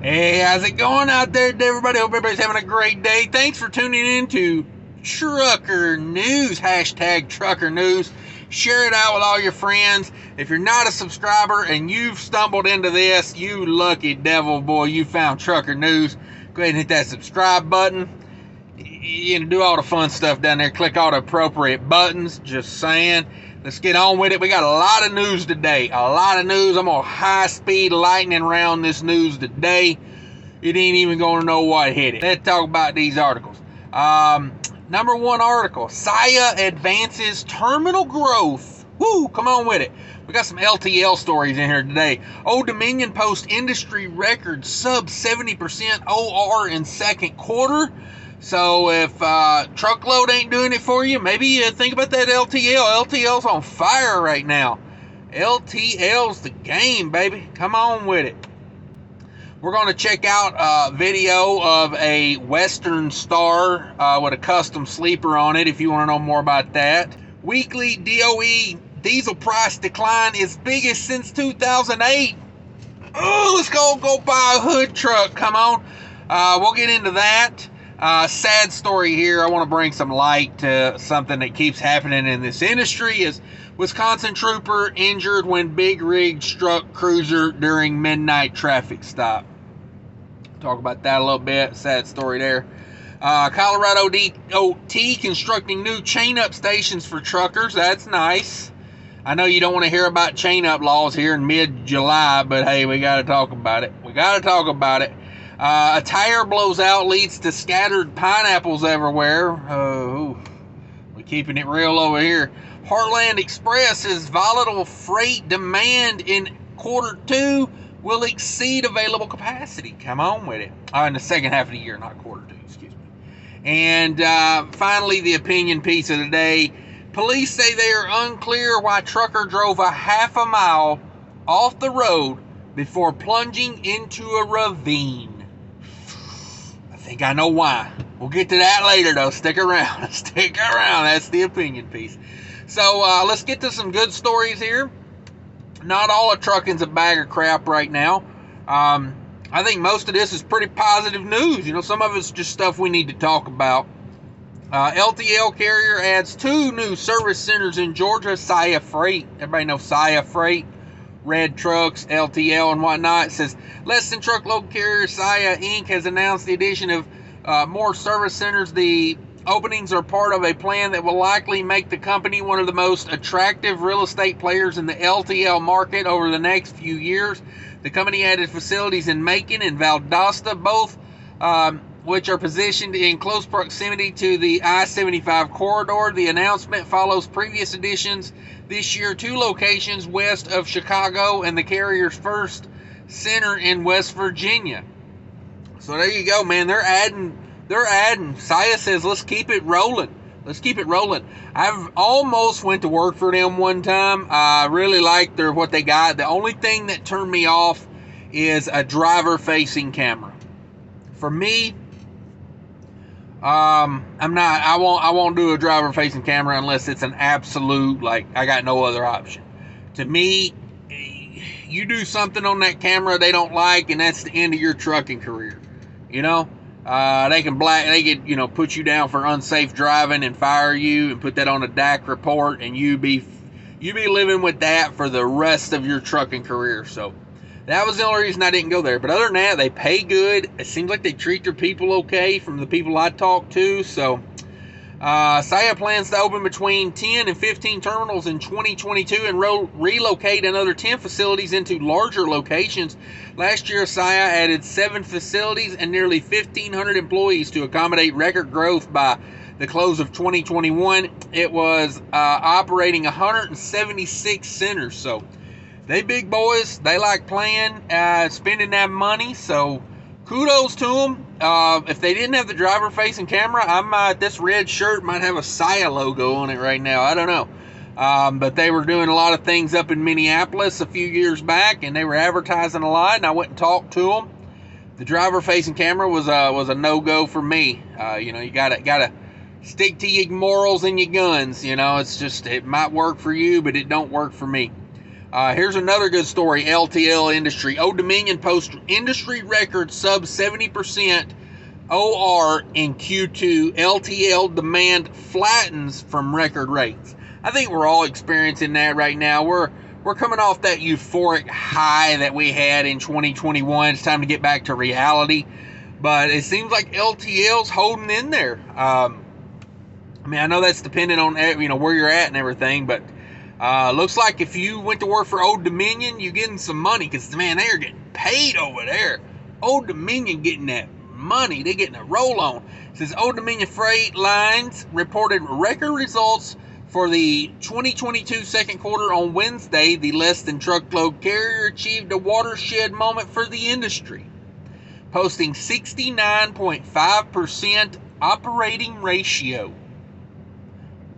Hey, how's it going out there, everybody? Hope everybody's having a great day. Thanks for tuning in to Trucker News, hashtag Trucker News. Share it out with all your friends. If you're not a subscriber and you've stumbled into this, you lucky devil boy, you found Trucker News. Go ahead and hit that subscribe button. You can do all the fun stuff down there. Click all the appropriate buttons. Just saying. Let's get on with it. We got a lot of news today. A lot of news. I'm going to high-speed lightning round this news today. It ain't even going to know what hit it. Let's talk about these articles. Number one article. Saia advances terminal growth. Woo, come on with it. We got some LTL stories in here today. Old Dominion post industry record sub 70% OR in second quarter. So if truckload ain't doing it for you, maybe you think about that LTL. LTL's on fire right now. LTL's the game, baby. Come on with it. We're going to check out a video of a Westernstar with a custom sleeper on it if you want to know more about that. Weekly DOE diesel price decline is biggest since 2008. Oh, let's go buy a hood truck. Come on. We'll get into that. Sad story here. I want to bring some light to something that keeps happening in this industry. Is Wisconsin trooper injured when big rig struck cruiser during midnight traffic stop. Talk about that a little bit. Sad story there. Colorado DOT constructing new chain-up stations for truckers. That's nice. I know you don't want to hear about chain-up laws here in mid-July, but hey, we got to talk about it. A tire blows out, leads to scattered pineapples everywhere. We're keeping it real over here. Heartland Express says volatile freight demand in quarter two will exceed available capacity. Come on with it. In the second half of the year, not quarter two, excuse me. And finally, the opinion piece of the day. Police say they are unclear why trucker drove a half a mile off the road before plunging into a ravine. I think I know why. We'll get to that later, though. Stick around. That's the opinion piece. So let's get to some good stories here. Not all of trucking's a bag of crap right now. I think most of this is pretty positive news. You know, some of it's just stuff we need to talk about. LTL carrier adds 2 new service centers in Georgia. Saia Freight. Everybody knows Saia Freight. Red trucks, LTL, and whatnot. It says less than truckload carrier Saia Inc. has announced the addition of more service centers. The openings are part of a plan that will likely make the company one of the most attractive real estate players in the LTL market over the next few years. The company added facilities in Macon and Valdosta, both which are positioned in close proximity to the I-45 corridor. The announcement follows previous additions this year, 2 locations west of Chicago and the carrier's first center in West Virginia. So there you go, man. They're adding. Saia says, let's keep it rolling. I've almost went to work for them one time. I really liked what they got. The only thing that turned me off is a driver-facing camera. For me, I won't do a driver-facing camera unless it's an absolute, like, I got no other option. To me, you do something on that camera they don't like, and that's the end of your trucking career. You know, they could put you down for unsafe driving and fire you and put that on a DAC report, and you be living with that for the rest of your trucking career. So that was the only reason I didn't go there. But other than that, they pay good. It seems like they treat their people okay from the people I talk to. So Saia plans to open between 10 and 15 terminals in 2022 and relocate another 10 facilities into larger locations. Last year, Saia added 7 facilities and nearly 1,500 employees to accommodate record growth by the close of 2021. It was operating 176 centers. So they big boys. They like playing, spending that money. So kudos to them. If they didn't have the driver-facing camera, this red shirt might have a Saia logo on it right now. I don't know. But they were doing a lot of things up in Minneapolis a few years back, and they were advertising a lot, and I went and talked to them. The driver-facing camera was a no-go for me. You gotta stick to your morals and your guns. You know, it's just, it might work for you, but it don't work for me. Here's another good story. LTL industry. Old Dominion posts industry record sub 70% OR in Q2. LTL demand flattens from record rates. I think we're all experiencing that right now. We're coming off that euphoric high that we had in 2021. It's time to get back to reality. But it seems like LTL's holding in there. I mean, I know that's dependent on where you're at and everything, but looks like if you went to work for Old Dominion, you're getting some money, because, man, they are getting paid over there. Old Dominion getting that money. They're getting a roll on. It says Old Dominion Freight Lines reported record results for the 2022 second quarter on Wednesday. The less than truckload carrier achieved a watershed moment for the industry, posting 69.5% operating ratio.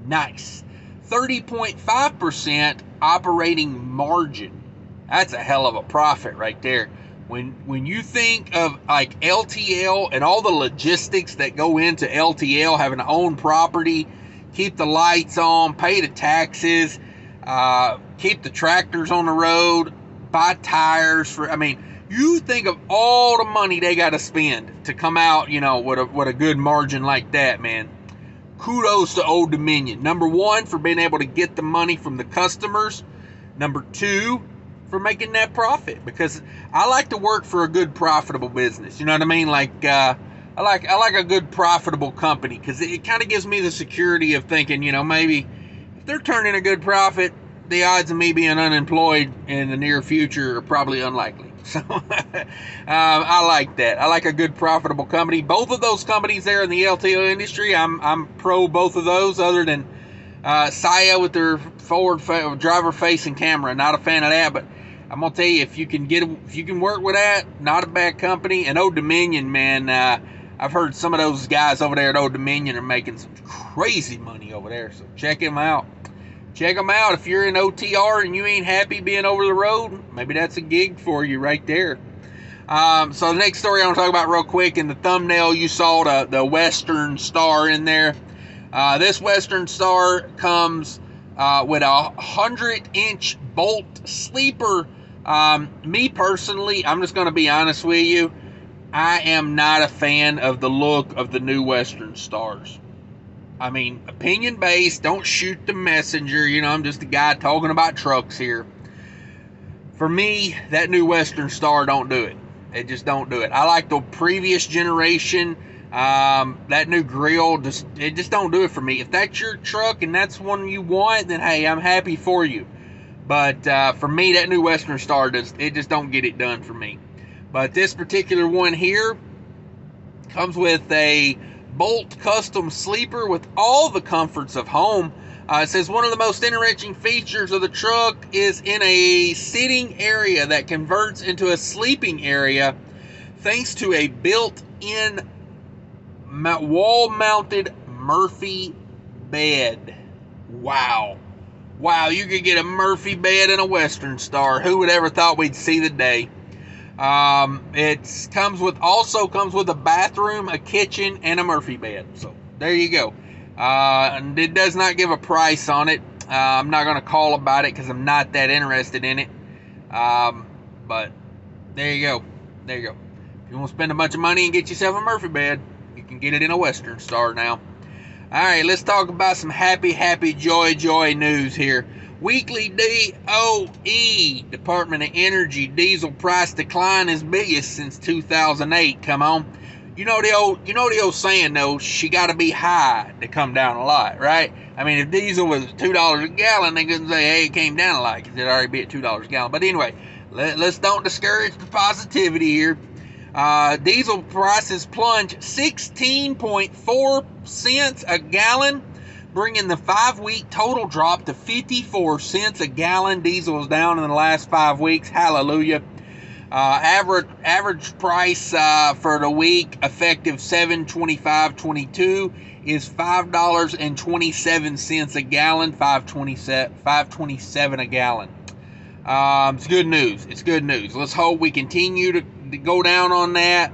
Nice. 30.5% operating margin. That's a hell of a profit right there. When you think of like LTL and all the logistics that go into LTL, having to own property, keep the lights on, pay the taxes, keep the tractors on the road, buy tires for, I mean, you think of all the money they got to spend to come out, with a good margin like that, man. Kudos to Old Dominion. Number one, for being able to get the money from the customers. Number two, for making that profit, because I like to work for a good profitable business. You know what I mean? Like I like a good profitable company, because it kind of gives me the security of thinking, maybe if they're turning a good profit, the odds of me being unemployed in the near future are probably unlikely. So I like that. I like a good profitable company. Both of those companies there in the LTL industry, I'm pro both of those, other than Saya with their forward driver facing camera. Not a fan of that, but I'm gonna tell you, if you can work with that, not a bad company. And Old Dominion, man, I've heard some of those guys over there at Old Dominion are making some crazy money over there. So check them out. Check them out. If you're in OTR and you ain't happy being over the road, maybe that's a gig for you right there. So the next story I want to talk about real quick, in the thumbnail you saw the Westernstar in there. This Westernstar comes with a 100-inch bolt sleeper. Me personally, I'm just going to be honest with you, I am not a fan of the look of the new Westernstars. I mean, opinion based, don't shoot the messenger. I'm just a guy talking about trucks here. For me, that new Westernstar don't do it. It just don't do it. I like the previous generation. That new grill, it just don't do it for me. If that's your truck and that's one you want, then hey, I'm happy for you. But for me, that new Westernstar just don't get it done for me. But this particular one here comes with a Bolt custom sleeper with all the comforts of home. It says one of the most interesting features of the truck is in a sitting area that converts into a sleeping area thanks to a built-in wall-mounted Murphy bed. Wow, you could get a Murphy bed in a Westernstar. Who would ever thought we'd see the day? It comes with a bathroom, a kitchen, and a Murphy bed. So there you go. And it does not give a price on it. I'm not going to call about it because I'm not that interested in it. But there you go. If you want to spend a bunch of money and get yourself a Murphy bed, you can get it in a Westernstar now. All right, let's talk about some happy, joy news here. Weekly DOE, Department of Energy, diesel price decline is biggest since 2008. Come on. You know the old saying though, she got to be high to come down a lot, right? I mean, if diesel was $2 a gallon, they couldn't say, hey, it came down a lot, because it'd already be at $2 a gallon. But anyway, let's don't discourage the positivity here. Diesel prices plunged 16.4 cents a gallon, bringing the 5-week total drop to 54 cents a gallon. Diesel is down in the last 5 weeks. Hallelujah. Average price for the week effective 7/25/22 is $5.27 a gallon. $5.27 a gallon. It's good news. Let's hope we continue to go down on that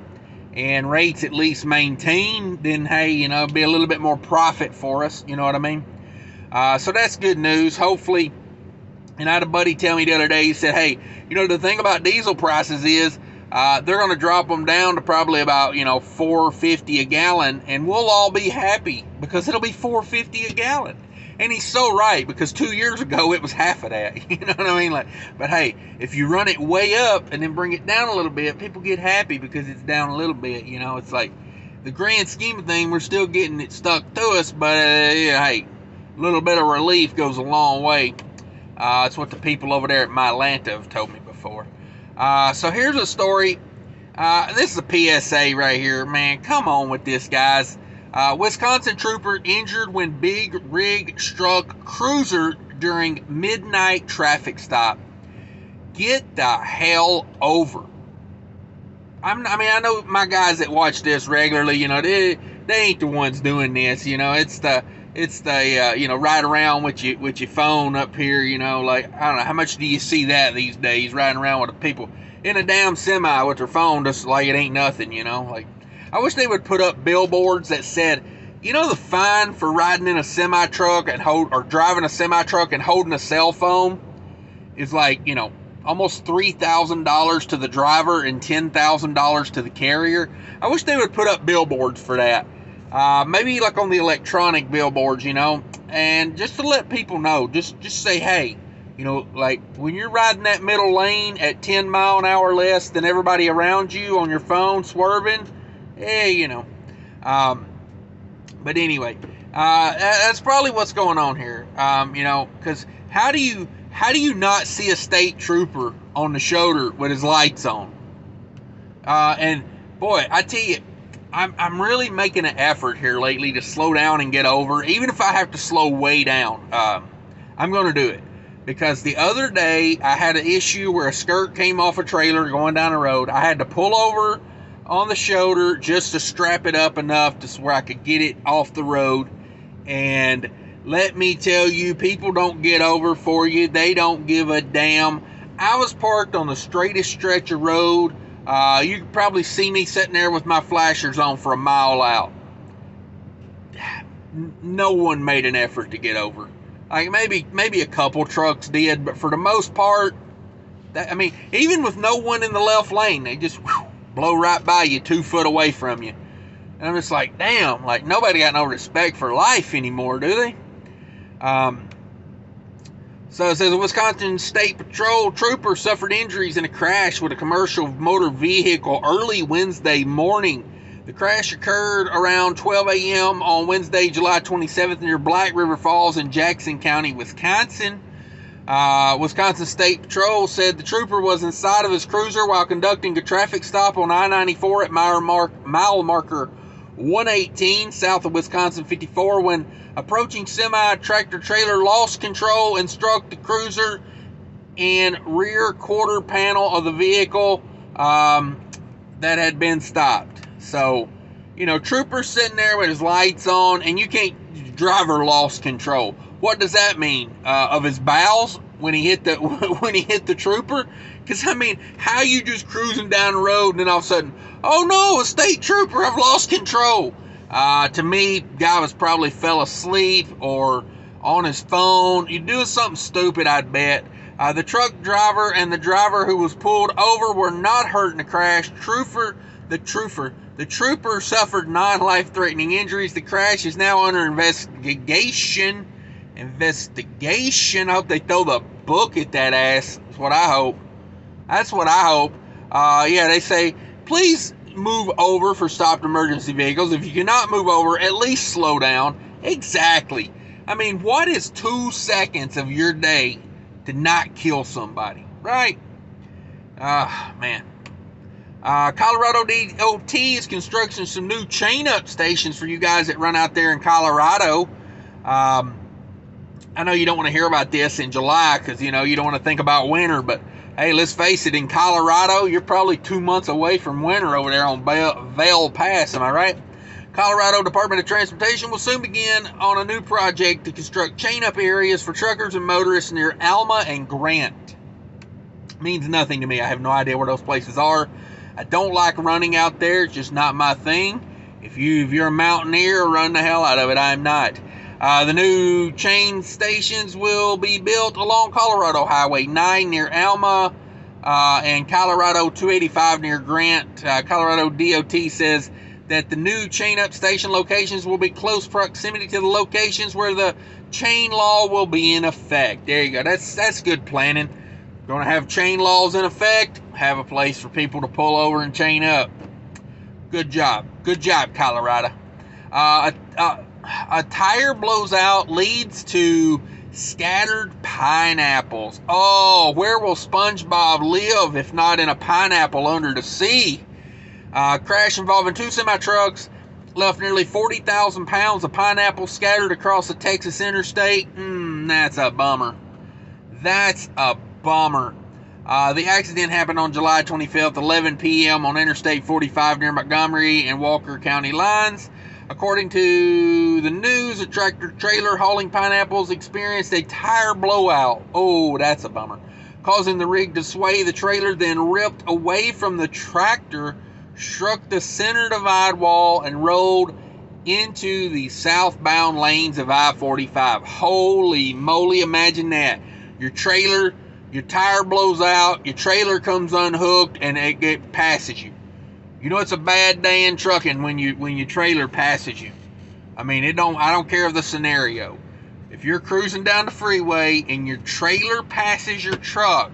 and rates at least maintain. Then hey, it'll be a little bit more profit for us. You know what I mean? So that's good news. Hopefully And I had a buddy tell me the other day, he said, hey, you know, the thing about diesel prices is they're going to drop them down to probably about, you know, $4.50 a gallon, and we'll all be happy because it'll be $4.50 a gallon. And he's so right, because 2 years ago it was half of that. You know what I mean? Like, but hey, if you run it way up and then bring it down a little bit, people get happy because it's down a little bit. You know, it's like the grand scheme of things, we're still getting it stuck to us, but yeah, hey, a little bit of relief goes a long way. It's what the people over there at Mydlanta have told me before. So here's a story. This is a PSA right here, man. Come on with this, guys. Wisconsin trooper injured when big rig struck cruiser during midnight traffic stop. Get the hell over. I know my guys that watch this regularly, you know, they ain't the ones doing this, you know. It's the you know, ride around with your phone up here, you know, like, I don't know, how much do you see that these days, riding around with the people in a damn semi with their phone just like it ain't nothing, you know. Like, I wish they would put up billboards that said, you know, the fine for riding in a semi truck and or driving a semi truck and holding a cell phone is like, you know, almost $3,000 to the driver and $10,000 to the carrier. I wish they would put up billboards for that. Maybe like on the electronic billboards, you know, and just to let people know, just say, hey, you know, like when you're riding that middle lane at 10 mile an hour less than everybody around you on your phone swerving, hey, you know. But anyway, that's probably what's going on here. You know, because how do you not see a state trooper on the shoulder with his lights on? And boy, I tell you, I'm really making an effort here lately to slow down and get over, even if I have to slow way down. I'm going to do it, because the other day I had an issue where a skirt came off a trailer going down the road. I had to pull over on the shoulder just to strap it up enough to where I could get it off the road. And let me tell you, people don't get over for you. They don't give a damn. I was parked on the straightest stretch of road. You could probably see me sitting there with my flashers on for a mile out. No one made an effort to get over. Like maybe a couple trucks did, but for the most part, I mean, even with no one in the left lane, they just blow right by you 2 foot away from you. And I'm just like, damn, like nobody got no respect for life anymore, do they? So it says a Wisconsin State Patrol trooper suffered injuries in a crash with a commercial motor vehicle early Wednesday morning. The crash occurred around 12 a.m. on Wednesday, July 27th near Black River Falls in Jackson County, Wisconsin. Wisconsin State Patrol said the trooper was inside of his cruiser while conducting a traffic stop on I-94 at mile marker 118 south of Wisconsin 54 when approaching semi-tractor trailer lost control and struck the cruiser and rear quarter panel of the vehicle that had been stopped. So, you know, trooper sitting there with his lights on, and you can't, driver lost control. What does that mean? Of his bowels when he hit the trooper? Because I mean, how you just cruising down the road and then all of a sudden, oh no, a state trooper, I've lost control. To me, guy was probably fell asleep or on his phone. You're doing something stupid, I'd bet. The truck driver and the driver who was pulled over were not hurt in the crash. The trooper suffered non-life-threatening injuries. The crash is now under investigation. I hope they throw the book at that ass. That's what I hope. Yeah, they say, please move over for stopped emergency vehicles. If you cannot move over, at least slow down. Exactly. I mean, what is 2 seconds of your day to not kill somebody, right? Man. Colorado DOT is constructing some new chain-up stations for you guys that run out there in Colorado. I know you don't want to hear about this in July because, you know, you don't want to think about winter, but hey, let's face it, in Colorado, you're probably 2 months away from winter over there on Vail Pass, am I right? Colorado Department of Transportation will soon begin on a new project to construct chain-up areas for truckers and motorists near Alma and Grant. Means nothing to me. I have no idea where those places are. I don't like running out there. It's just not my thing. If you're a mountaineer, run the hell out of it. I'm not. The new chain stations will be built along Colorado Highway 9 near Alma and Colorado 285 near Grant. Colorado DOT says that the new chain-up station locations will be close proximity to the locations where the chain law will be in effect. There you go. That's good planning. Going to have chain laws in effect, have a place for people to pull over and chain up. Good job. Good job, Colorado. A tire blows out leads to scattered pineapples. Oh, where will SpongeBob live if not in a pineapple under the sea? Crash involving two semi-trucks left nearly 40,000 pounds of pineapples scattered across the Texas interstate. That's a bummer. That's a bummer. The accident happened on July 25th, 11 p.m. on Interstate 45 near Montgomery and Walker County lines. According to the news, a tractor-trailer hauling pineapples experienced a tire blowout. Oh, that's a bummer. Causing the rig to sway, the trailer then ripped away from the tractor, struck the center divide wall, and rolled into the southbound lanes of I45. Holy moly, imagine that. Your tire blows out, your trailer comes unhooked, and it passes you. You know it's a bad day in trucking when your trailer passes you. I mean, I don't care of the scenario. If you're cruising down the freeway and your trailer passes your truck,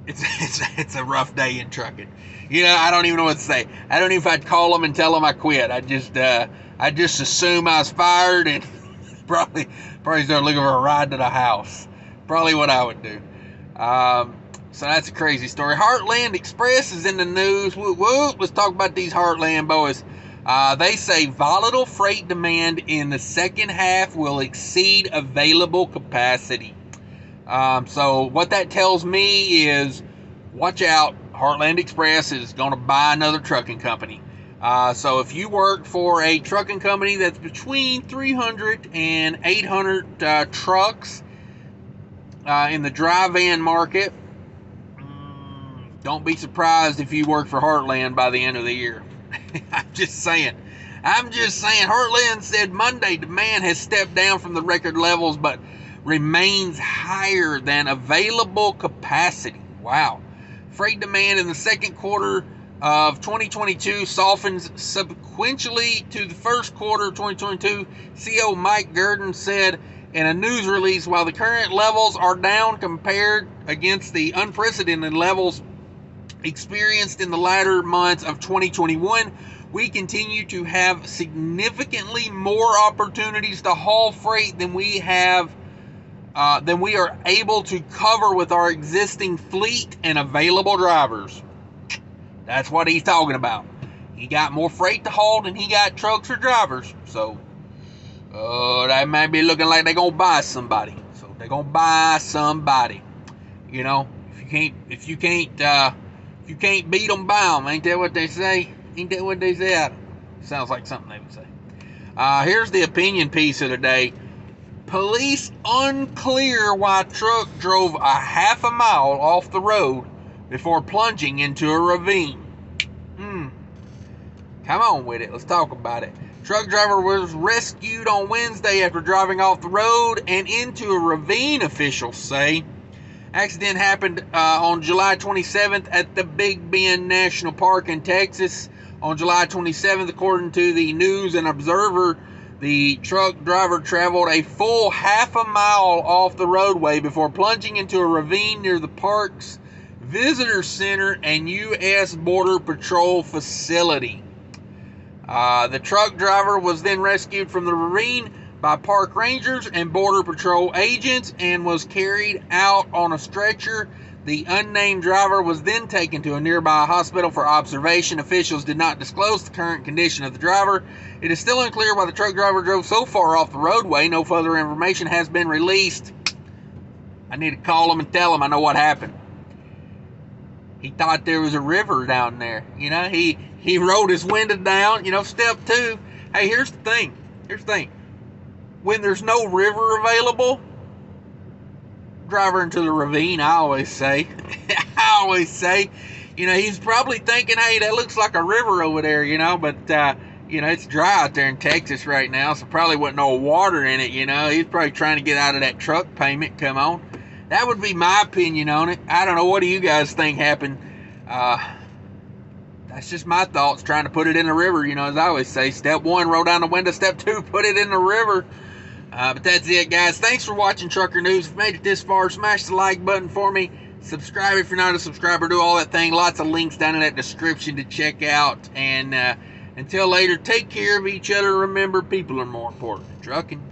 it's a rough day in trucking. You know, I don't even know what to say. I don't know if I'd call them and tell them I quit. I just assume I was fired and probably start looking for a ride to the house. Probably what I would do. So that's a crazy story. Heartland Express is in the news. Whoop, whoop. Let's talk about these Heartland boys. They say volatile freight demand in the second half will exceed available capacity. So what that tells me is, watch out. Heartland Express is going to buy another trucking company. So if you work for a trucking company that's between 300 and 800 trucks in the dry van market, don't be surprised if you work for Heartland by the end of the year. I'm just saying. Heartland said Monday demand has stepped down from the record levels but remains higher than available capacity. Wow. Freight demand in the second quarter of 2022 softens sequentially to the first quarter of 2022. CEO Mike Gurdon said in a news release, while the current levels are down compared against the unprecedented levels experienced in the latter months of 2021, we continue to have significantly more opportunities to haul freight than we are able to cover with our existing fleet and available drivers. That's what he's talking about. He got more freight to haul than he got trucks or drivers. So that might be looking like they're gonna buy somebody. You know, if you can't beat them, buy them. Ain't that what they say? Sounds like something they would say. Here's the opinion piece of the day. Police unclear why truck drove a half a mile off the road before plunging into a ravine. Come on with it. Let's talk about it. Truck driver was rescued on Wednesday after driving off the road and into a ravine, officials say. Accident happened on July 27th at the Big Bend National Park in Texas. On July 27th, according to the News and Observer, the truck driver traveled a full half a mile off the roadway before plunging into a ravine near the park's visitor center and U.S. Border Patrol facility. The truck driver was then rescued from the ravine by park rangers and Border Patrol agents and was carried out on a stretcher. The unnamed driver was then taken to a nearby hospital for observation. Officials did not disclose the current condition of the driver. It is still unclear why the truck driver drove so far off the roadway. No further information has been released. I need to call him and tell him I know what happened. He thought there was a river down there. You know, he rolled his window down. You know, step two. Hey, here's the thing. When there's no river available, drive her into the ravine, I always say. You know, he's probably thinking, hey, that looks like a river over there, you know, but, You know, it's dry out there in Texas right now, so probably wasn't no water in it, you know. He's probably trying to get out of that truck payment. Come on. That would be my opinion on it. I don't know. What do you guys think happened? That's just my thoughts, trying to put it in the river, you know, as I always say. Step 1, roll down the window. Step 2, put it in the river. But that's it, guys. Thanks for watching Trucker News. If you made it this far, smash the like button for me. Subscribe if you're not a subscriber. Do all that thing. Lots of links down in that description to check out. And until later, take care of each other. Remember, people are more important than trucking.